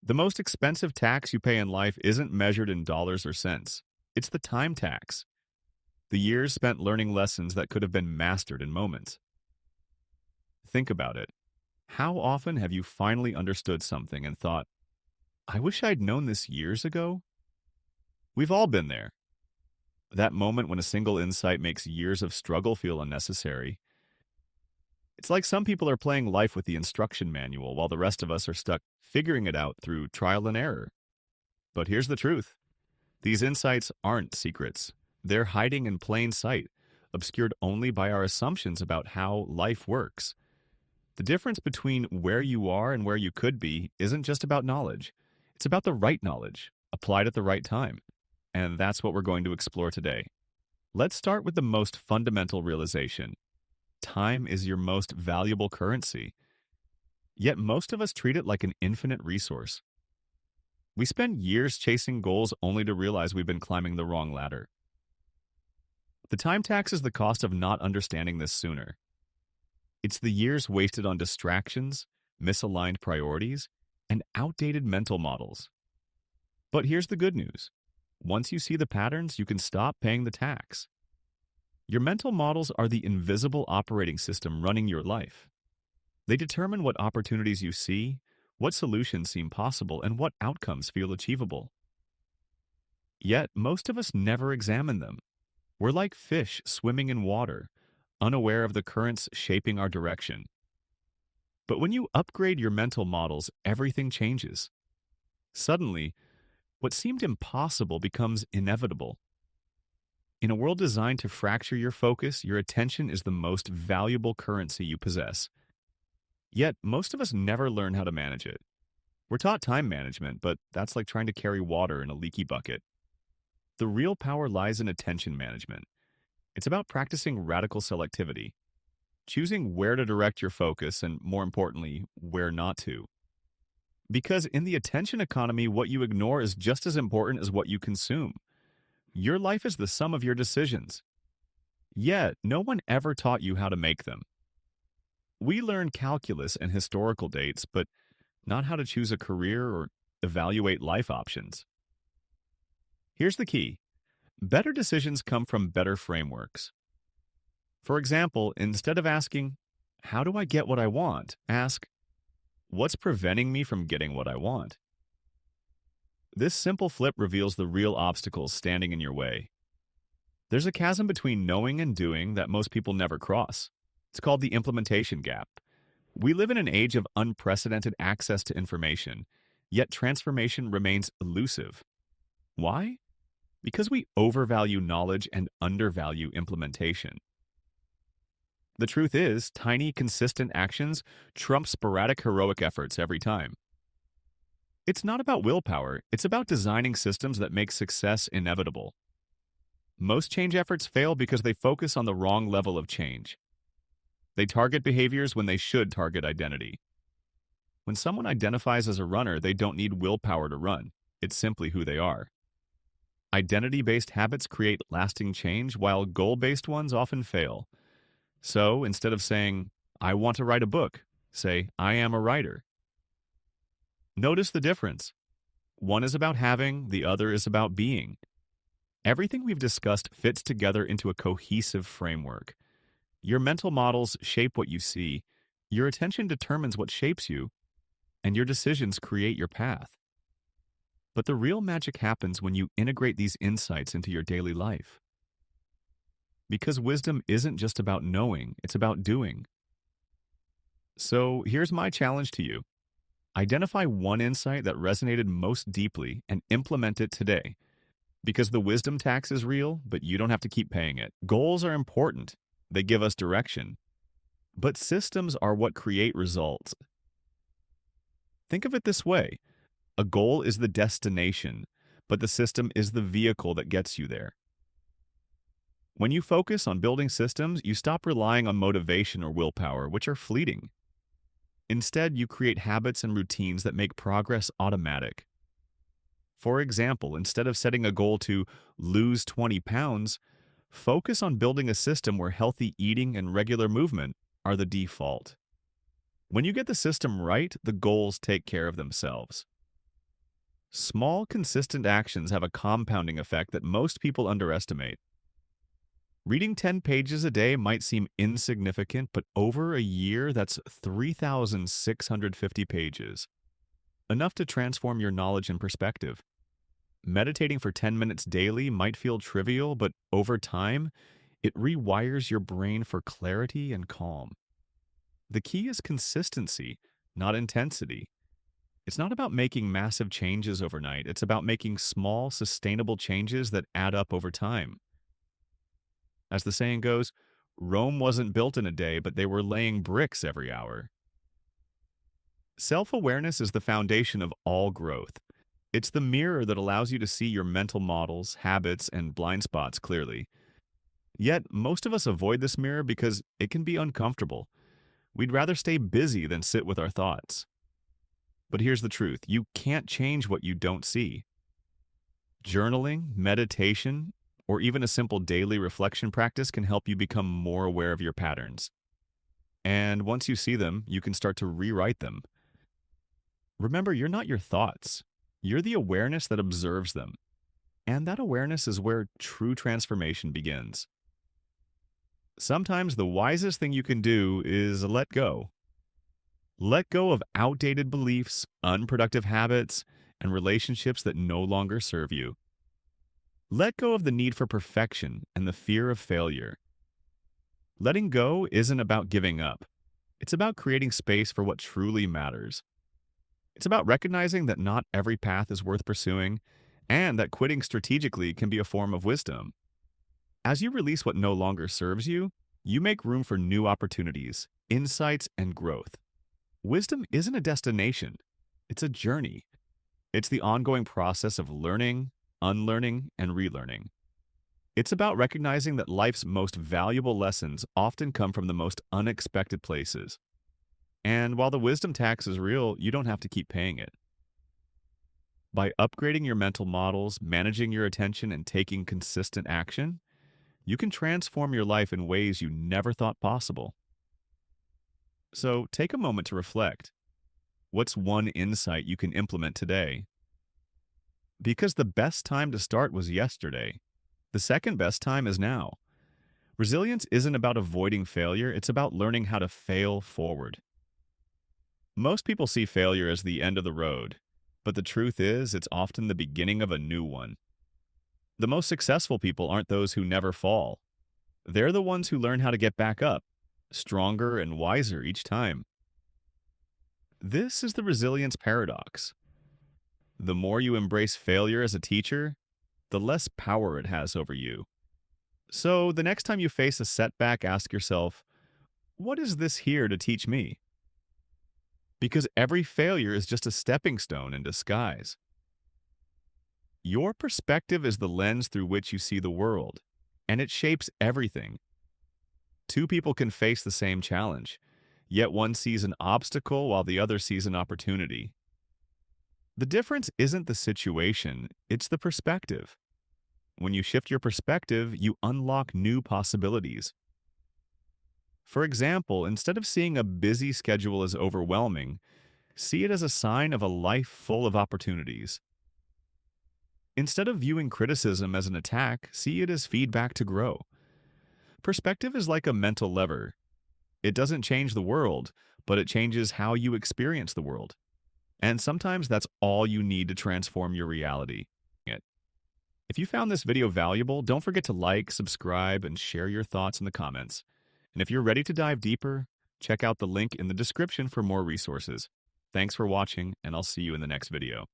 The most expensive tax you pay in life isn't measured in dollars or cents. It's the time tax, the years spent learning lessons that could have been mastered in moments. Think about it. How often have you finally understood something and thought, I wish I'd known this years ago? We've all been there. That moment when a single insight makes years of struggle feel unnecessary. It's like some people are playing life with the instruction manual while the rest of us are stuck figuring it out through trial and error. But here's the truth. These insights aren't secrets. They're hiding in plain sight, obscured only by our assumptions about how life works. The difference between where you are and where you could be isn't just about knowledge. It's about the right knowledge, applied at the right time. And that's what we're going to explore today. Let's start with the most fundamental realization. Time is your most valuable currency. Yet most of us treat it like an infinite resource. We spend years chasing goals only to realize we've been climbing the wrong ladder. The time tax is the cost of not understanding this sooner. It's the years wasted on distractions, misaligned priorities, and outdated mental models. But here's the good news. Once you see the patterns, you can stop paying the tax. Your mental models are the invisible operating system running your life. They determine what opportunities you see, what solutions seem possible, and what outcomes feel achievable. Yet, most of us never examine them. We're like fish swimming in water, unaware of the currents shaping our direction. But when you upgrade your mental models, everything changes. Suddenly, what seemed impossible becomes inevitable. In a world designed to fracture your focus, your attention is the most valuable currency you possess. Yet, most of us never learn how to manage it. We're taught time management, but that's like trying to carry water in a leaky bucket. The real power lies in attention management. It's about practicing radical selectivity, choosing where to direct your focus and, more importantly, where not to. Because in the attention economy, what you ignore is just as important as what you consume. Your life is the sum of your decisions. Yet, no one ever taught you how to make them. We learn calculus and historical dates, but not how to choose a career or evaluate life options. Here's the key. Better decisions come from better frameworks. For example, instead of asking, how do I get what I want? Ask, what's preventing me from getting what I want? This simple flip reveals the real obstacles standing in your way. There's a chasm between knowing and doing that most people never cross. It's called the implementation gap. We live in an age of unprecedented access to information, yet transformation remains elusive. Why? Because we overvalue knowledge and undervalue implementation. The truth is, tiny, consistent actions trump sporadic, heroic efforts every time. It's not about willpower, it's about designing systems that make success inevitable. Most change efforts fail because they focus on the wrong level of change. They target behaviors when they should target identity. When someone identifies as a runner, they don't need willpower to run. It's simply who they are. Identity-based habits create lasting change, while goal-based ones often fail. So, instead of saying, I want to write a book, say, I am a writer. Notice the difference. One is about having, the other is about being. Everything we've discussed fits together into a cohesive framework. Your mental models shape what you see, your attention determines what shapes you, and your decisions create your path. But the real magic happens when you integrate these insights into your daily life. Because wisdom isn't just about knowing, it's about doing. So here's my challenge to you. Identify one insight that resonated most deeply and implement it today. Because the wisdom tax is real, but you don't have to keep paying it. Goals are important. They give us direction. But systems are what create results. Think of it this way. A goal is the destination, but the system is the vehicle that gets you there. When you focus on building systems, you stop relying on motivation or willpower, which are fleeting. Instead, you create habits and routines that make progress automatic. For example, instead of setting a goal to lose 20 pounds, focus on building a system where healthy eating and regular movement are the default. When you get the system right, the goals take care of themselves. Small, consistent actions have a compounding effect that most people underestimate. Reading 10 pages a day might seem insignificant, but over a year, that's 3,650 pages. Enough to transform your knowledge and perspective. Meditating for 10 minutes daily might feel trivial, but over time, it rewires your brain for clarity and calm. The key is consistency, not intensity. It's not about making massive changes overnight. It's about making small, sustainable changes that add up over time. As the saying goes, Rome wasn't built in a day, but they were laying bricks every hour. Self awareness is the foundation of all growth. It's the mirror that allows you to see your mental models, habits, and blind spots clearly. Yet, most of us avoid this mirror because it can be uncomfortable. We'd rather stay busy than sit with our thoughts. But here's the truth: you can't change what you don't see. Journaling, meditation, or even a simple daily reflection practice can help you become more aware of your patterns. And once you see them, you can start to rewrite them. Remember, you're not your thoughts. You're the awareness that observes them. And that awareness is where true transformation begins. Sometimes the wisest thing you can do is let go. Let go of outdated beliefs, unproductive habits, and relationships that no longer serve you. Let go of the need for perfection and the fear of failure. Letting go isn't about giving up. It's about creating space for what truly matters. It's about recognizing that not every path is worth pursuing, and that quitting strategically can be a form of wisdom. As you release what no longer serves you, you make room for new opportunities, insights, and growth. Wisdom isn't a destination, it's a journey. It's the ongoing process of learning, unlearning, and relearning. It's about recognizing that life's most valuable lessons often come from the most unexpected places. And while the wisdom tax is real, you don't have to keep paying it. By upgrading your mental models, managing your attention, and taking consistent action, you can transform your life in ways you never thought possible. So take a moment to reflect. What's one insight you can implement today? Because the best time to start was yesterday. The second best time is now. Resilience isn't about avoiding failure, it's about learning how to fail forward. Most people see failure as the end of the road, but the truth is, it's often the beginning of a new one. The most successful people aren't those who never fall. They're the ones who learn how to get back up, stronger and wiser each time. This is the resilience paradox. The more you embrace failure as a teacher, the less power it has over you. So the next time you face a setback, ask yourself, what is this here to teach me? Because every failure is just a stepping stone in disguise. Your perspective is the lens through which you see the world, and it shapes everything. Two people can face the same challenge, yet one sees an obstacle while the other sees an opportunity. The difference isn't the situation, it's the perspective. When you shift your perspective, you unlock new possibilities. For example, instead of seeing a busy schedule as overwhelming, see it as a sign of a life full of opportunities. Instead of viewing criticism as an attack, see it as feedback to grow. Perspective is like a mental lever. It doesn't change the world, but it changes how you experience the world. And sometimes that's all you need to transform your reality. If you found this video valuable, don't forget to like, subscribe, and share your thoughts in the comments. And if you're ready to dive deeper, check out the link in the description for more resources. Thanks for watching, and I'll see you in the next video.